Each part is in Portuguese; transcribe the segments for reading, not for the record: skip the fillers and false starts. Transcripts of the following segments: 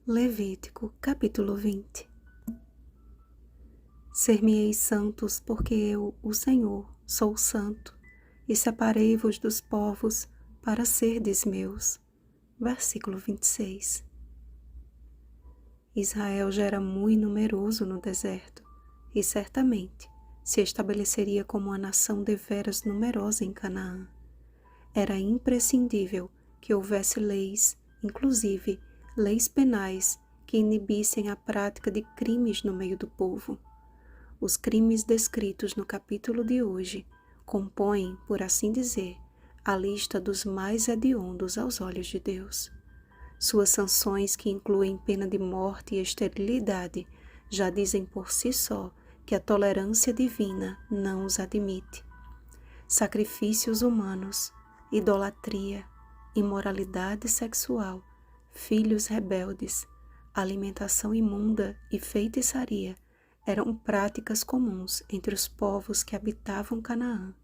Levítico, capítulo 20. Ser-me-eis santos, porque eu, o Senhor, sou santo, e separei-vos dos povos para serdes meus. Versículo 26. Israel já era muito numeroso no deserto, e certamente se estabeleceria como uma nação deveras numerosa em Canaã. Era imprescindível que houvesse leis, inclusive leis penais, que inibissem a prática de crimes no meio do povo. Os crimes descritos no capítulo de hoje compõem, por assim dizer, a lista dos mais hediondos aos olhos de Deus. Suas sanções, que incluem pena de morte e esterilidade, já dizem por si só que a tolerância divina não os admite. Sacrifícios humanos, idolatria, imoralidade sexual, filhos rebeldes, alimentação imunda e feitiçaria eram práticas comuns entre os povos que habitavam Canaã,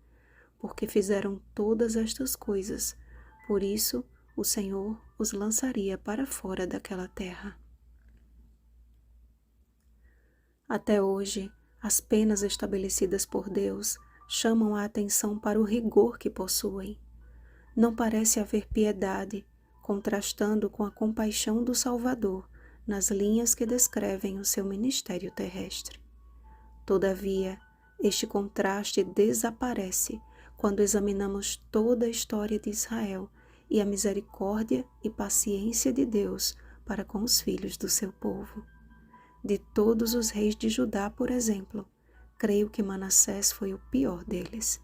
porque fizeram todas estas coisas. Por isso, o Senhor os lançaria para fora daquela terra. Até hoje, as penas estabelecidas por Deus chamam a atenção para o rigor que possuem. Não parece haver piedade, contrastando com a compaixão do Salvador nas linhas que descrevem o seu ministério terrestre. Todavia, este contraste desaparece quando examinamos toda a história de Israel e a misericórdia e paciência de Deus para com os filhos do seu povo. De todos os reis de Judá, por exemplo, creio que Manassés foi o pior deles.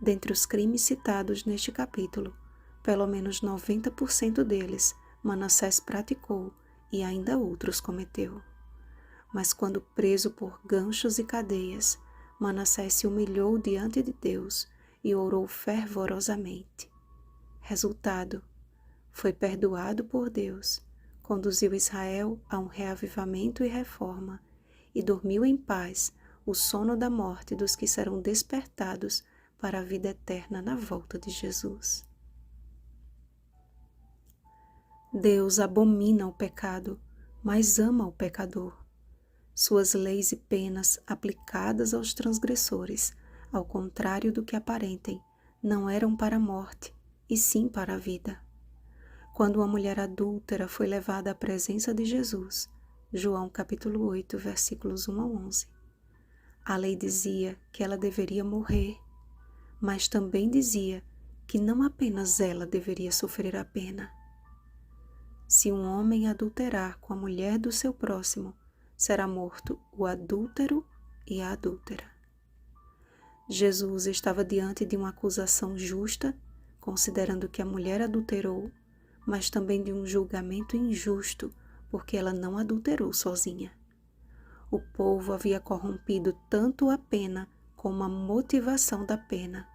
Dentre os crimes citados neste capítulo, pelo menos 90% deles Manassés praticou e ainda outros cometeu. Mas quando preso por ganchos e cadeias, Manassés se humilhou diante de Deus e orou fervorosamente. Resultado: foi perdoado por Deus, conduziu Israel a um reavivamento e reforma, e dormiu em paz o sono da morte dos que serão despertados para a vida eterna na volta de Jesus. Deus abomina o pecado, mas ama o pecador. Suas leis e penas aplicadas aos transgressores, ao contrário do que aparentem, não eram para a morte, e sim para a vida. Quando uma mulher adúltera foi levada à presença de Jesus, João capítulo 8, versículos 1 a 11, a lei dizia que ela deveria morrer, mas também dizia que não apenas ela deveria sofrer a pena. Se um homem adulterar com a mulher do seu próximo, será morto o adúltero e a adúltera. Jesus estava diante de uma acusação justa, considerando que a mulher adulterou, mas também de um julgamento injusto, porque ela não adulterou sozinha. O povo havia corrompido tanto a pena como a motivação da pena,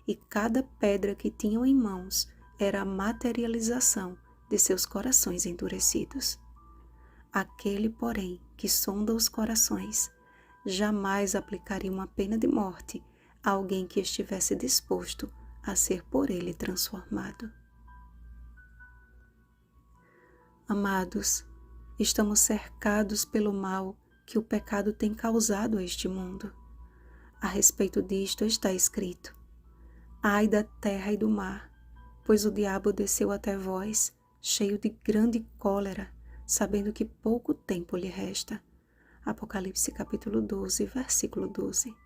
e cada pedra que tinham em mãos era a materialização de seus corações endurecidos. Aquele, porém, que sonda os corações, jamais aplicaria uma pena de morte a alguém que estivesse disposto a ser por ele transformado. Amados, estamos cercados pelo mal que o pecado tem causado a este mundo. A respeito disto está escrito: ai da terra e do mar, pois o diabo desceu até vós, cheio de grande cólera, sabendo que pouco tempo lhe resta. Apocalipse capítulo 12, versículo 12.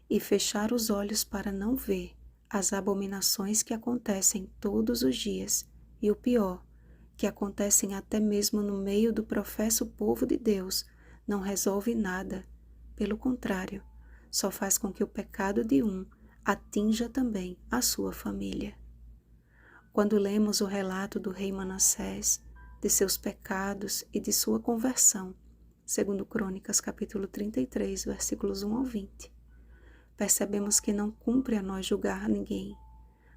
E fechar os olhos para não ver as abominações que acontecem todos os dias, e o pior, que acontecem até mesmo no meio do professo povo de Deus, não resolve nada. Pelo contrário, só faz com que o pecado de um atinja também a sua família. Quando lemos o relato do rei Manassés, de seus pecados e de sua conversão, segundo Crônicas capítulo 33, versículos 1 ao 20, percebemos que não cumpre a nós julgar ninguém,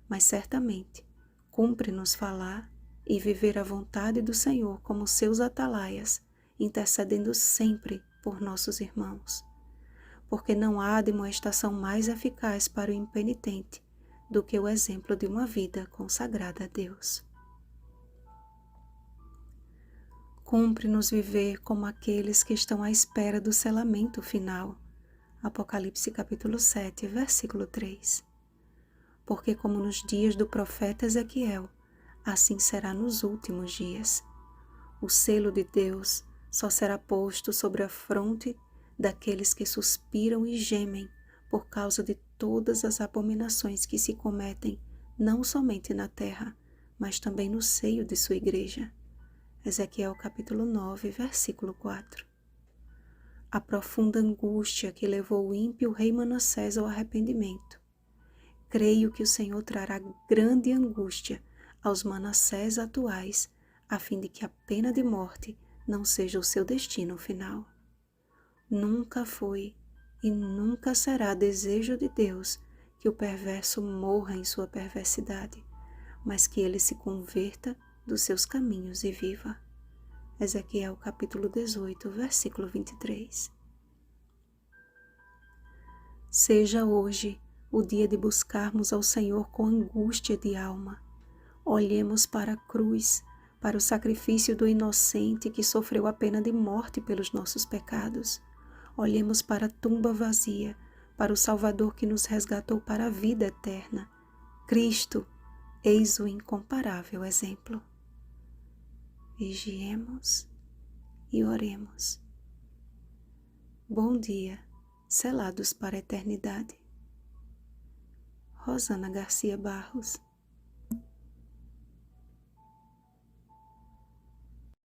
mas certamente cumpre-nos falar e viver a vontade do Senhor como seus atalaias, intercedendo sempre por nossos irmãos. Porque não há demonstração mais eficaz para o impenitente do que o exemplo de uma vida consagrada a Deus. Cumpre-nos viver como aqueles que estão à espera do selamento final. Apocalipse capítulo 7, versículo 3. Porque como nos dias do profeta Ezequiel, assim será nos últimos dias. O selo de Deus só será posto sobre a fronte daqueles que suspiram e gemem por causa de todas as abominações que se cometem, não somente na terra, mas também no seio de sua igreja. Ezequiel capítulo 9, versículo 4. A profunda angústia que levou o ímpio rei Manassés ao arrependimento. Creio que o Senhor trará grande angústia aos Manassés atuais, a fim de que a pena de morte não seja o seu destino final. Nunca foi e nunca será desejo de Deus que o perverso morra em sua perversidade, mas que ele se converta dos seus caminhos e viva. Ezequiel capítulo 18, versículo 23. Seja hoje o dia de buscarmos ao Senhor com angústia de alma. Olhemos para a cruz, para o sacrifício do inocente que sofreu a pena de morte pelos nossos pecados. Olhemos para a tumba vazia, para o Salvador que nos resgatou para a vida eterna. Cristo, eis o incomparável exemplo. Vigiemos e oremos. Bom dia, selados para a eternidade. Rosana Garcia Barros.